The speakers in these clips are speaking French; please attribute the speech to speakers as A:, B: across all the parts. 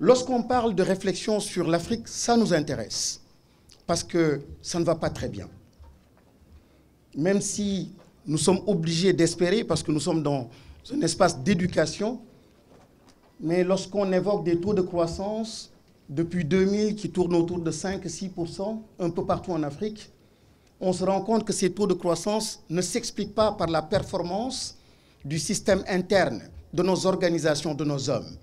A: Lorsqu'on parle de réflexion sur l'Afrique, ça nous intéresse, parce que ça ne va pas très bien. Même si nous sommes obligés d'espérer, parce que nous sommes dans un espace d'éducation, mais lorsqu'on évoque des taux de croissance depuis 2000 qui tournent autour de 5-6% un peu partout en Afrique, on se rend compte que ces taux de croissance ne s'expliquent pas par la performance du système interne de nos organisations, de nos hommes.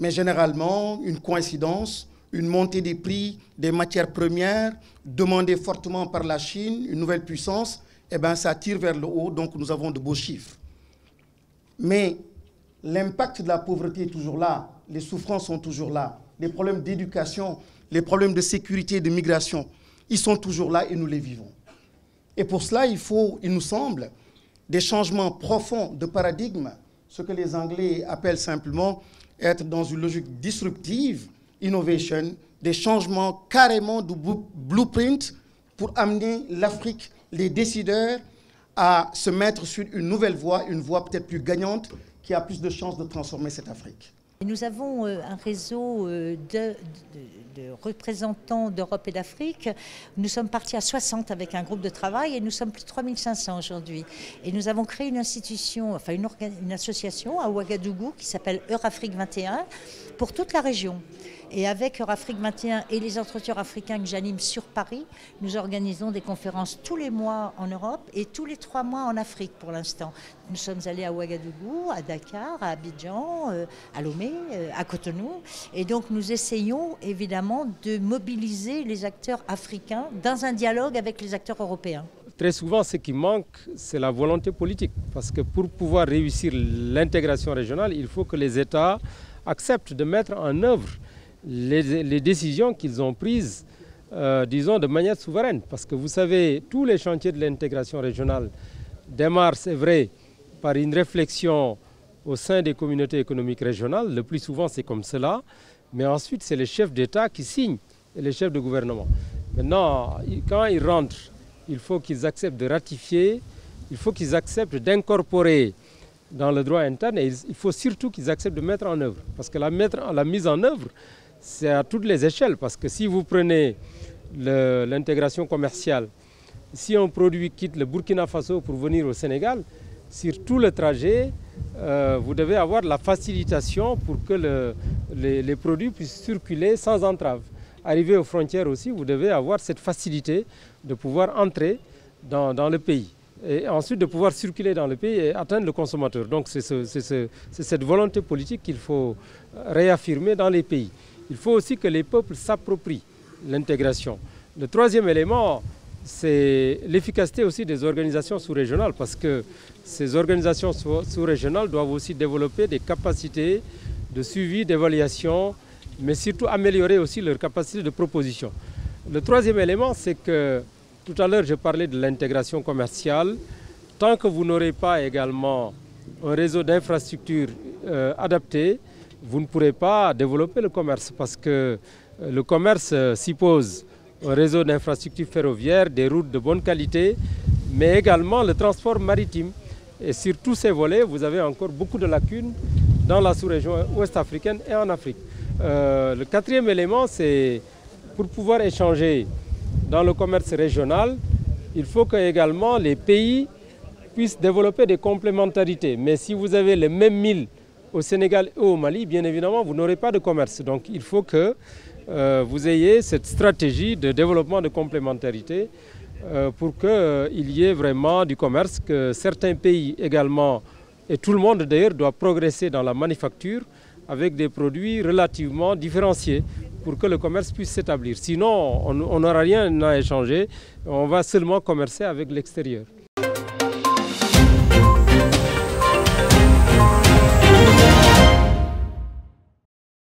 A: Mais généralement, une coïncidence, une montée des prix des matières premières, demandée fortement par la Chine, une nouvelle puissance, eh bien, ça tire vers le haut, donc nous avons de beaux chiffres. Mais l'impact de la pauvreté est toujours là, les souffrances sont toujours là, les problèmes d'éducation, les problèmes de sécurité et de migration, ils sont toujours là et nous les vivons. Et pour cela, il nous semble, des changements profonds de paradigme, ce que les Anglais appellent simplement être dans une logique disruptive, innovation, des changements carrément du blueprint pour amener l'Afrique, les décideurs, à se mettre sur une nouvelle voie, une voie peut-être plus gagnante, qui a plus de chances de transformer cette Afrique.
B: Nous avons un réseau de représentants d'Europe et d'Afrique. Nous sommes partis à 60 avec un groupe de travail et nous sommes plus de 3500 aujourd'hui. Et nous avons créé une institution, enfin une association à Ouagadougou qui s'appelle Eurafrique 21 pour toute la région. Et avec Eurafrique 21 et les entretiens africains que j'anime sur Paris, nous organisons des conférences tous les mois en Europe et tous les 3 mois en Afrique pour l'instant. Nous sommes allés à Ouagadougou, à Dakar, à Abidjan, à Lomé, à Cotonou. Et donc nous essayons évidemment de mobiliser les acteurs africains dans un dialogue avec les acteurs européens.
C: Très souvent, ce qui manque, c'est la volonté politique. Parce que pour pouvoir réussir l'intégration régionale, il faut que les États acceptent de mettre en œuvre les décisions qu'ils ont prises, disons, de manière souveraine. Parce que vous savez, tous les chantiers de l'intégration régionale démarrent, c'est vrai, par une réflexion au sein des communautés économiques régionales. Le plus souvent, c'est comme cela. Mais ensuite, c'est les chefs d'État qui signent et les chefs de gouvernement. Maintenant, quand ils rentrent, il faut qu'ils acceptent de ratifier, il faut qu'ils acceptent d'incorporer dans le droit interne et il faut surtout qu'ils acceptent de mettre en œuvre. Parce que la mise en œuvre, c'est à toutes les échelles. Parce que si vous prenez l'intégration commerciale, si un produit quitte le Burkina Faso pour venir au Sénégal, sur tout le trajet, vous devez avoir la facilitation pour que les produits puissent circuler sans entrave. Arrivé aux frontières aussi, vous devez avoir cette facilité de pouvoir entrer dans le pays. Et ensuite de pouvoir circuler dans le pays et atteindre le consommateur. Donc c'est cette volonté politique qu'il faut réaffirmer dans les pays. Il faut aussi que les peuples s'approprient l'intégration. Le troisième élément, c'est l'efficacité aussi des organisations sous-régionales, parce que ces organisations sous-régionales doivent aussi développer des capacités de suivi, d'évaluation, mais surtout améliorer aussi leur capacité de proposition. Le troisième élément, c'est que tout à l'heure je parlais de l'intégration commerciale. Tant que vous n'aurez pas également un réseau d'infrastructures adapté, vous ne pourrez pas développer le commerce, parce que le commerce suppose un réseau d'infrastructures ferroviaires, des routes de bonne qualité, mais également le transport maritime. Et sur tous ces volets, vous avez encore beaucoup de lacunes dans la sous-région ouest-africaine et en Afrique. Le quatrième élément, c'est pour pouvoir échanger dans le commerce régional, il faut que également les pays puissent développer des complémentarités. Mais si vous avez les mêmes milles au Sénégal et au Mali, bien évidemment, vous n'aurez pas de commerce. Donc il faut que vous ayez cette stratégie de développement de complémentarité pour qu'il y ait vraiment du commerce, que certains pays également, et tout le monde d'ailleurs, doit progresser dans la manufacture avec des produits relativement différenciés pour que le commerce puisse s'établir. Sinon, on n'aura rien à échanger, on va seulement commercer avec l'extérieur.